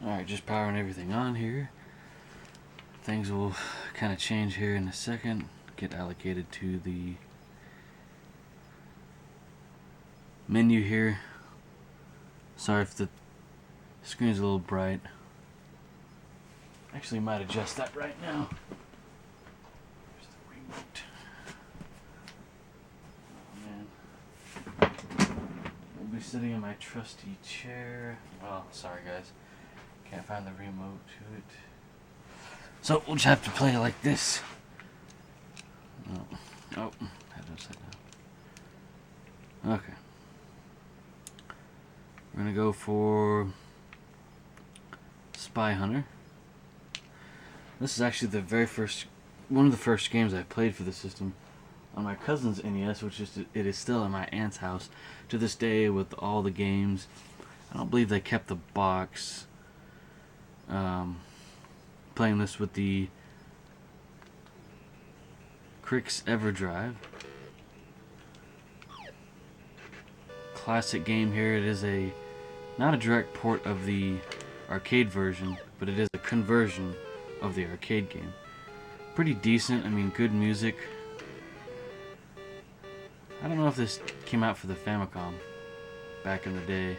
Alright, just powering everything on here. Things will kind of change here in a second. Get allocated to the menu here. Sorry if the screen's a little bright. Actually, might adjust that right now. There's the remote. Oh man. We'll be sitting in my trusty chair. Well, sorry guys. Can't find the remote to it. So we'll just have to play it like this. Oh, had it upside down. Okay. We're gonna go for Spy Hunter. This is actually one of the first games I played for the system on my cousin's NES, which is it is still in my aunt's house to this day with all the games. I don't believe they kept the box. Playing this with the NES Ever Drive. Classic game here. It is not a direct port of the arcade version, but it is a conversion of the arcade game. Pretty decent. I mean, good music. I don't know if this came out for the Famicom back in the day.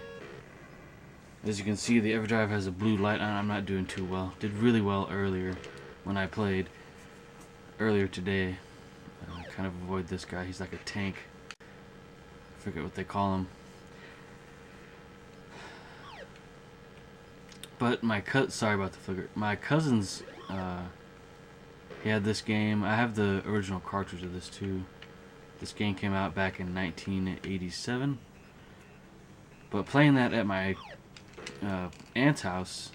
As you can see, the EverDrive has a blue light on. I'm not doing too well. Did really well earlier when I played. Earlier today. Kind of avoid this guy. He's like a tank. I forget what they call him. But sorry about the flicker. My cousin's, he had this game. I have the original cartridge of this too. This game came out back in 1987. But playing that at my aunt's house,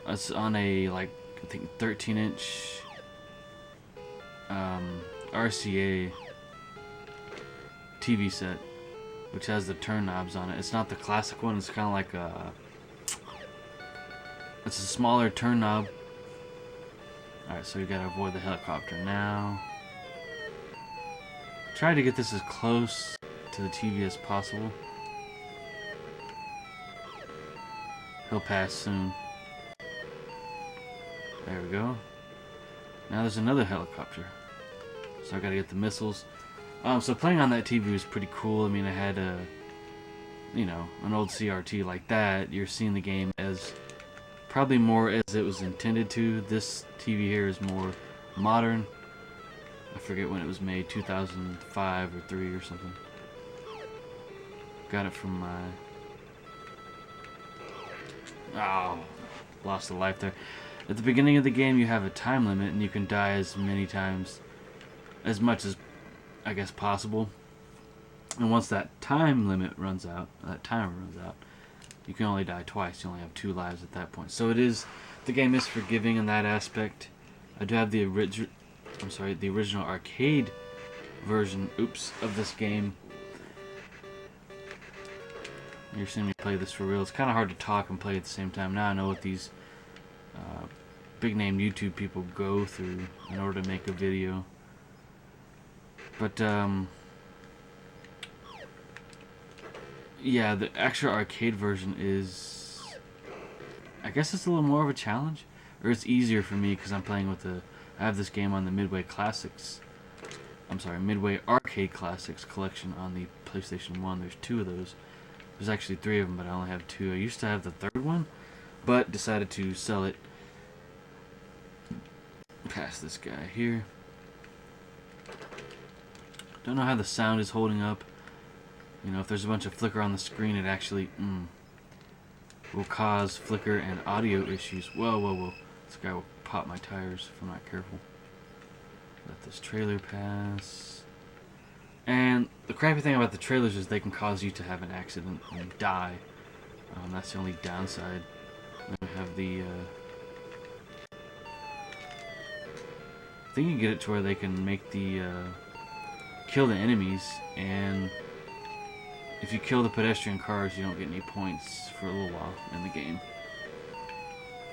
it's on a I think 13-inch RCA TV set, which has the turn knobs on it. It's not the classic one. It's kind of like it's a smaller turn knob. Alright, so you gotta avoid the helicopter now. Try to get this as close to the TV as possible. He'll pass soon. There we go. Now there's another helicopter. So I gotta get the missiles. So playing on that TV was pretty cool. I mean, I had an old CRT like that. You're seeing the game as probably more as it was intended to. This TV here is more modern. I forget when it was made, 2005 or 3 or something. Got it from my... Oh, lost a life there. At the beginning of the game, you have a time limit, and you can die as much as I guess possible. And once that time limit runs out, that timer runs out, you can only die twice. You only have 2 lives at that point. So the game is forgiving in that aspect. I do have the original arcade version, of this game. You're seeing me play this for real. It's kind of hard to talk and play at the same time. Now I know what these big name YouTube people go through in order to make a video. But yeah, the actual arcade version is, I guess it's a little more of a challenge, or it's easier for me because I'm playing with I have this game on the Midway Arcade Classics collection on the PlayStation 1. There's 2 of those. There's actually 3 of them, but I only have 2. I used to have the 3rd one, but decided to sell it. Past this guy here. Don't know how the sound is holding up. You know, if there's a bunch of flicker on the screen, it actually will cause flicker and audio issues. Whoa, whoa, whoa. This guy will pop my tires if I'm not careful. Let this trailer pass. And the crappy thing about the trailers is they can cause you to have an accident and die. That's the only downside. Then we have the... I think you can get it to where they can make the... kill the enemies, and if you kill the pedestrian cars, you don't get any points for a little while in the game.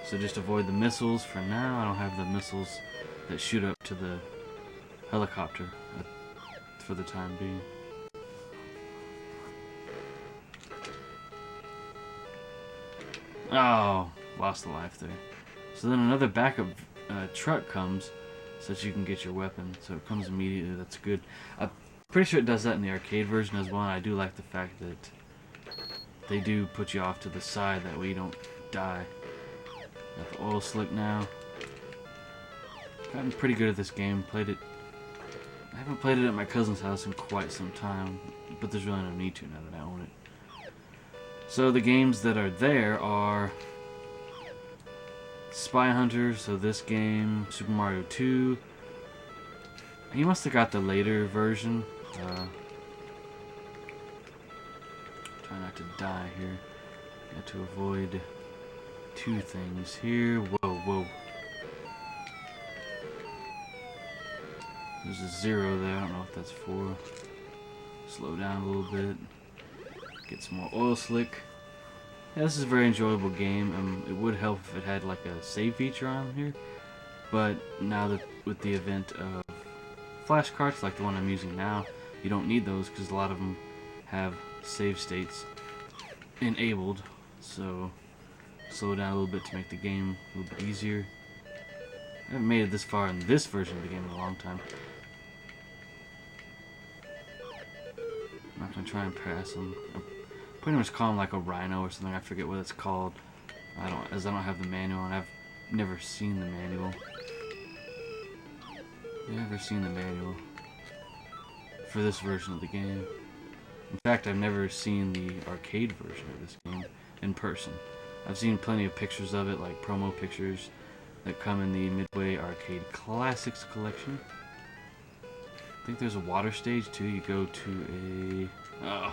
So just avoid the missiles for now. I don't have the missiles that shoot up to the helicopter for the time being. Oh, lost a life there. So then another backup truck comes so that you can get your weapon. So it comes immediately. That's good. I'm pretty sure it does that in the arcade version as well. And I do like the fact that they do put you off to the side. That way you don't die. Got the oil slick now. Gotten pretty good at this game. Played it. I haven't played it at my cousin's house in quite some time. But there's really no need to now that I own it. So the games that are there are Spy Hunter, so this game, Super Mario 2. He must have got the later version. Try not to die here. Got to avoid two things here. Whoa, whoa. There's a 0 there. I don't know if that's 4. Slow down a little bit. Get some more oil slick. Yeah, this is a very enjoyable game. It would help if it had like a save feature on here, but now that with the advent of flash cards like the one I'm using now, you don't need those because a lot of them have save states enabled. So slow down a little bit to make the game a little bit easier. I haven't made it this far in this version of the game in a long time. I'm not gonna try and pass them. Pretty much call him like a rhino or something. I forget what it's called. I don't have the manual, and I've never seen the manual. Never seen the manual for this version of the game. In fact, I've never seen the arcade version of this game in person. I've seen plenty of pictures of it, like promo pictures that come in the Midway Arcade Classics collection. I think there's a water stage too. You go to a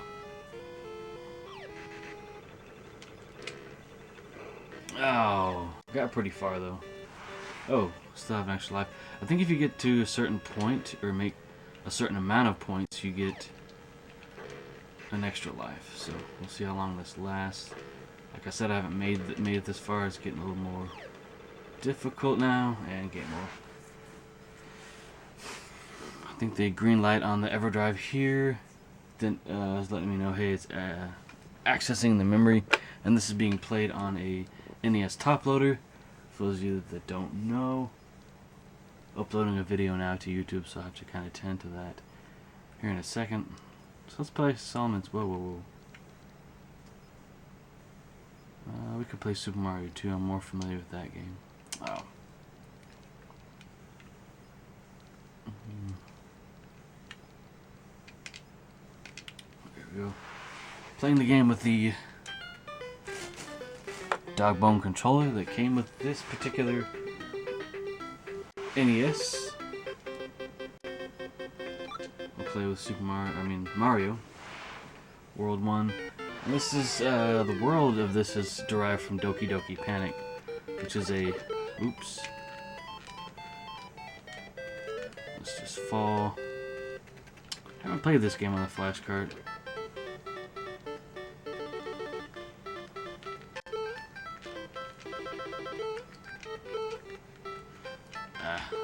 Oh, got pretty far though. Oh, still have an extra life. I think if you get to a certain point or make a certain amount of points, you get an extra life. So we'll see how long this lasts. Like I said, I haven't made it this far. It's getting a little more difficult now, and get more. I think the green light on the Ever Drive here then is letting me know, hey, it's accessing the memory, and this is being played on a NES top loader. For those of you that don't know, uploading a video now to YouTube, so I have to kind of tend to that here in a second. So let's play Solomon's. Whoa, whoa, whoa. We could play Super Mario 2. I'm more familiar with that game. Oh. There we go. Playing the game with the dog bone controller that came with this particular NES. We'll play with Mario World 1. And this is, the world of this is derived from Doki Doki Panic, which is a, oops. Let's just fall. I haven't played this game on a flash card.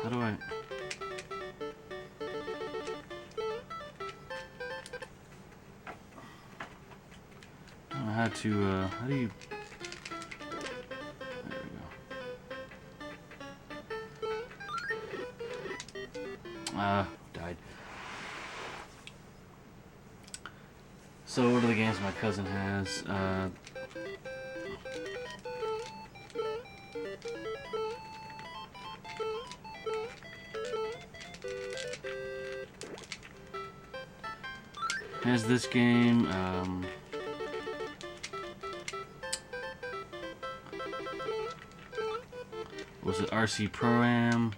How do I... I don't know how to, how do you... There we go. Died. So what are the games my cousin has? Has this game, was it RC Pro-Am?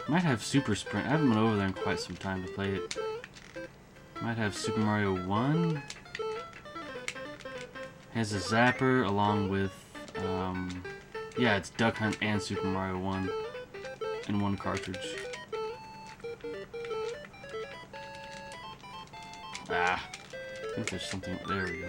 Might have Super Sprint. I haven't been over there in quite some time to play it. Might have Super Mario 1. Has a Zapper along with, yeah, it's Duck Hunt and Super Mario 1 in one cartridge. I think there's something. There we go.